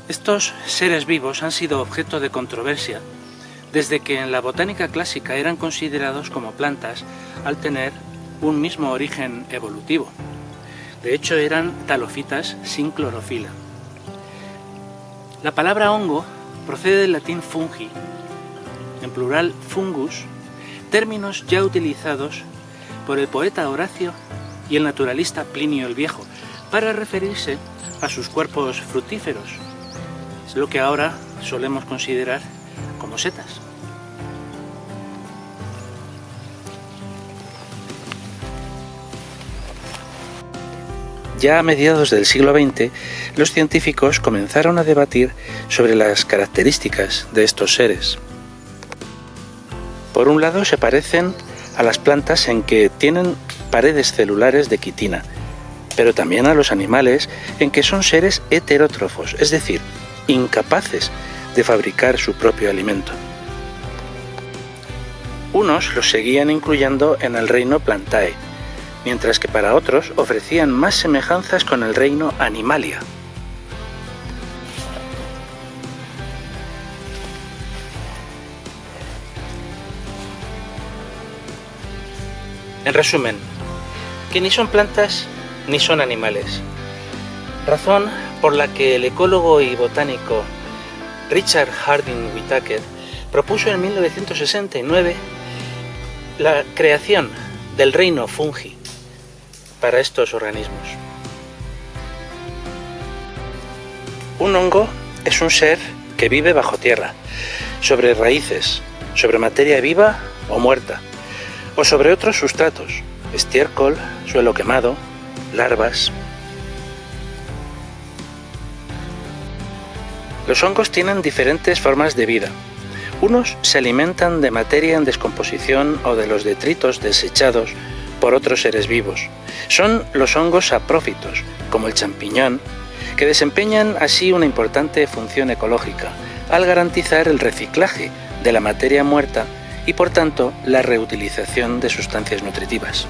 Estos seres vivos han sido objeto de controversia desde que en la botánica clásica eran considerados como plantas al tener un mismo origen evolutivo. De hecho, eran talofitas sin clorofila. La palabra hongo procede del latín fungi, en plural fungus, términos ya utilizados por el poeta Horacio y el naturalista Plinio el Viejo para referirse a sus cuerpos fructíferos, es lo que ahora solemos considerar como setas. Ya a mediados del siglo XX, los científicos comenzaron a debatir sobre las características de estos seres. Por un lado, se parecen a las plantas en que tienen paredes celulares de quitina, pero también a los animales en que son seres heterótrofos, es decir, incapaces de fabricar su propio alimento. Unos los seguían incluyendo en el reino Plantae, mientras que para otros ofrecían más semejanzas con el reino Animalia. En resumen, que ni son plantas ni son animales, razón por la que el ecólogo y botánico Richard Harding Whittaker propuso en 1969 la creación del reino fungi para estos organismos. Un hongo es un ser que vive bajo tierra, sobre raíces, sobre materia viva o muerta, o sobre otros sustratos, estiércol, suelo quemado, larvas. Los hongos tienen diferentes formas de vida. Unos se alimentan de materia en descomposición o de los detritos desechados por otros seres vivos. Son los hongos saprófitos, como el champiñón, que desempeñan así una importante función ecológica, al garantizar el reciclaje de la materia muerta y por tanto la reutilización de sustancias nutritivas.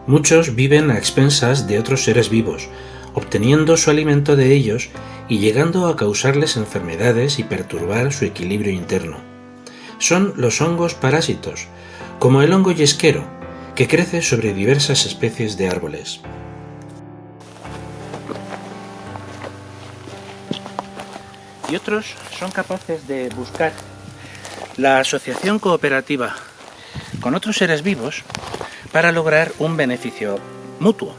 Muchos viven a expensas de otros seres vivos, obteniendo su alimento de ellos y llegando a causarles enfermedades y perturbar su equilibrio interno. Son los hongos parásitos, como el hongo yesquero, que crece sobre diversas especies de árboles. Y otros son capaces de buscar la asociación cooperativa con otros seres vivos para lograr un beneficio mutuo.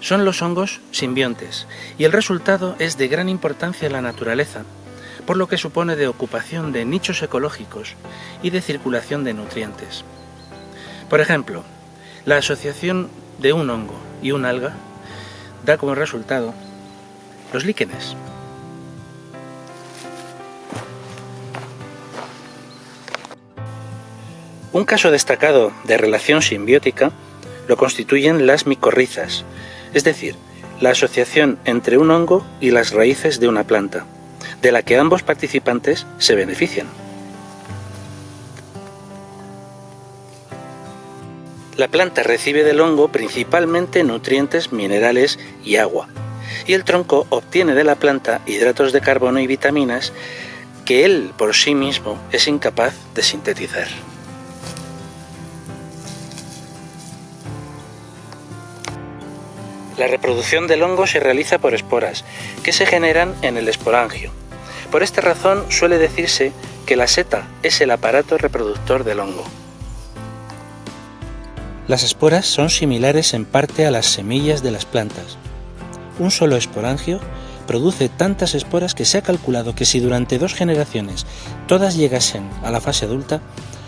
Son los hongos simbiontes y el resultado es de gran importancia en la naturaleza, por lo que supone de ocupación de nichos ecológicos y de circulación de nutrientes. Por ejemplo, la asociación de un hongo y una alga da como resultado los líquenes. Un caso destacado de relación simbiótica lo constituyen las micorrizas, es decir, la asociación entre un hongo y las raíces de una planta, de la que ambos participantes se benefician. La planta recibe del hongo principalmente nutrientes, minerales y agua, y el tronco obtiene de la planta hidratos de carbono y vitaminas que él por sí mismo es incapaz de sintetizar. La reproducción del hongo se realiza por esporas, que se generan en el esporangio. Por esta razón suele decirse que la seta es el aparato reproductor del hongo. Las esporas son similares en parte a las semillas de las plantas. Un solo esporangio produce tantas esporas que se ha calculado que si durante 2 generaciones todas llegasen a la fase adulta,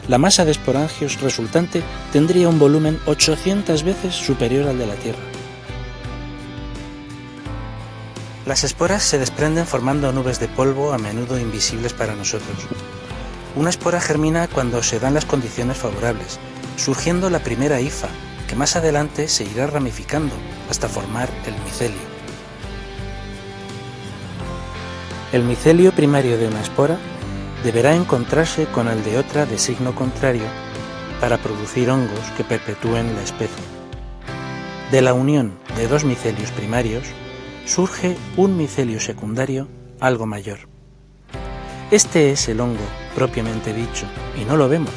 la masa de esporangios resultante tendría un volumen 800 veces superior al de la Tierra. Las esporas se desprenden formando nubes de polvo a menudo invisibles para nosotros. Una espora germina cuando se dan las condiciones favorables, surgiendo la primera hifa, que más adelante se irá ramificando hasta formar el micelio. El micelio primario de una espora deberá encontrarse con el de otra de signo contrario para producir hongos que perpetúen la especie. De la unión de 2 micelios primarios surge un micelio secundario algo mayor. Este es el hongo propiamente dicho, y no lo vemos,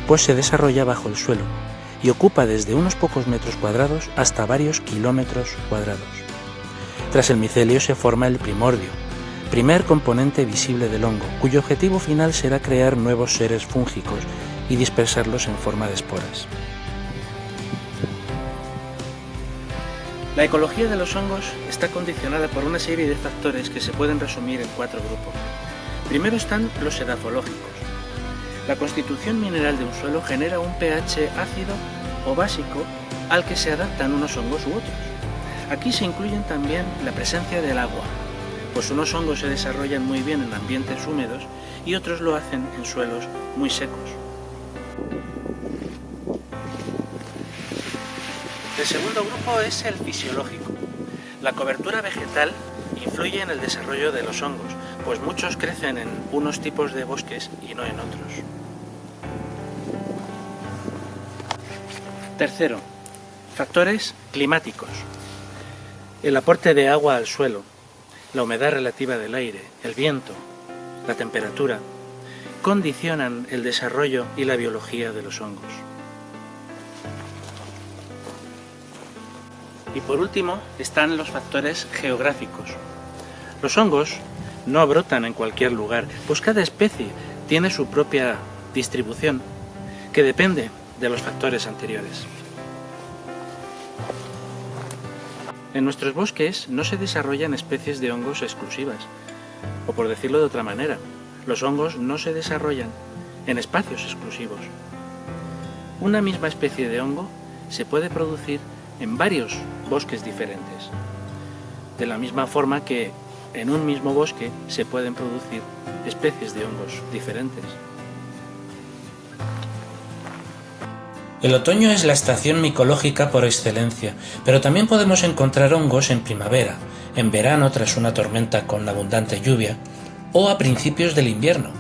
pues se desarrolla bajo el suelo y ocupa desde unos pocos metros cuadrados hasta varios kilómetros cuadrados. Tras el micelio se forma el primordio, primer componente visible del hongo, cuyo objetivo final será crear nuevos seres fúngicos y dispersarlos en forma de esporas. La ecología de los hongos está condicionada por una serie de factores que se pueden resumir en 4 grupos. Primero están los edafológicos. La constitución mineral de un suelo genera un pH ácido o básico al que se adaptan unos hongos u otros. Aquí se incluyen también la presencia del agua, pues unos hongos se desarrollan muy bien en ambientes húmedos y otros lo hacen en suelos muy secos. El segundo grupo es el fisiológico. La cobertura vegetal influye en el desarrollo de los hongos, pues muchos crecen en unos tipos de bosques y no en otros. Tercero, factores climáticos. El aporte de agua al suelo, la humedad relativa del aire, el viento, la temperatura, condicionan el desarrollo y la biología de los hongos. Y por último están los factores geográficos. Los hongos no brotan en cualquier lugar, pues cada especie tiene su propia distribución, que depende de los factores anteriores. En nuestros bosques no se desarrollan especies de hongos exclusivas, o por decirlo de otra manera, los hongos no se desarrollan en espacios exclusivos. Una misma especie de hongo se puede producir en varios bosques diferentes, de la misma forma que en un mismo bosque se pueden producir especies de hongos diferentes. El otoño es la estación micológica por excelencia, pero también podemos encontrar hongos en primavera, en verano tras una tormenta con abundante lluvia, o a principios del invierno.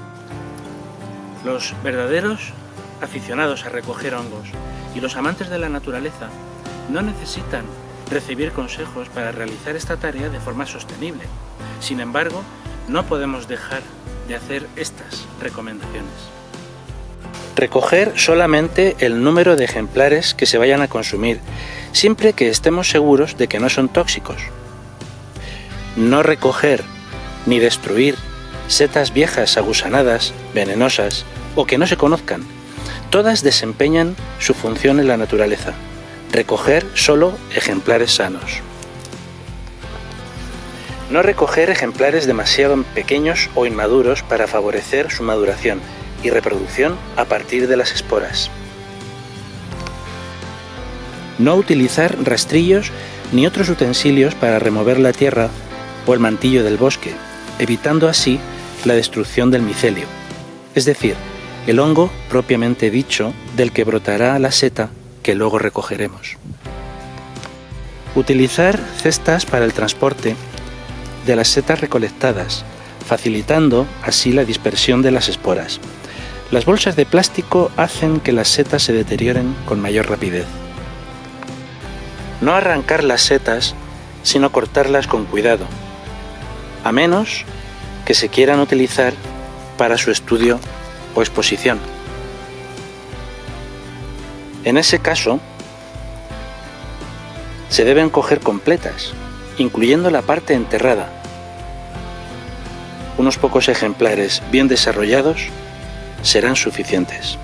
Los verdaderos aficionados a recoger hongos y los amantes de la naturaleza no necesitan recibir consejos para realizar esta tarea de forma sostenible. Sin embargo, no podemos dejar de hacer estas recomendaciones. Recoger solamente el número de ejemplares que se vayan a consumir, siempre que estemos seguros de que no son tóxicos. No recoger ni destruir setas viejas agusanadas, venenosas o que no se conozcan. Todas desempeñan su función en la naturaleza. Recoger solo ejemplares sanos. No recoger ejemplares demasiado pequeños o inmaduros para favorecer su maduración y reproducción a partir de las esporas. No utilizar rastrillos ni otros utensilios para remover la tierra o el mantillo del bosque, evitando así la destrucción del micelio, es decir, el hongo propiamente dicho del que brotará la seta que luego recogeremos. Utilizar cestas para el transporte de las setas recolectadas, facilitando así la dispersión de las esporas. Las bolsas de plástico hacen que las setas se deterioren con mayor rapidez. No arrancar las setas, sino cortarlas con cuidado, a menos que se quieran utilizar para su estudio o exposición. En ese caso, se deben coger completas, incluyendo la parte enterrada. Unos pocos ejemplares bien desarrollados serán suficientes.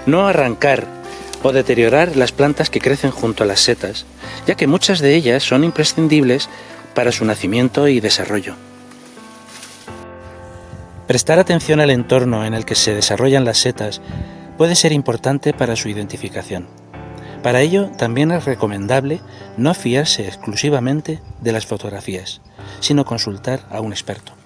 No arrancar o deteriorar las plantas que crecen junto a las setas, ya que muchas de ellas son imprescindibles para su nacimiento y desarrollo. Prestar atención al entorno en el que se desarrollan las setas puede ser importante para su identificación. Para ello, también es recomendable no fiarse exclusivamente de las fotografías, sino consultar a un experto.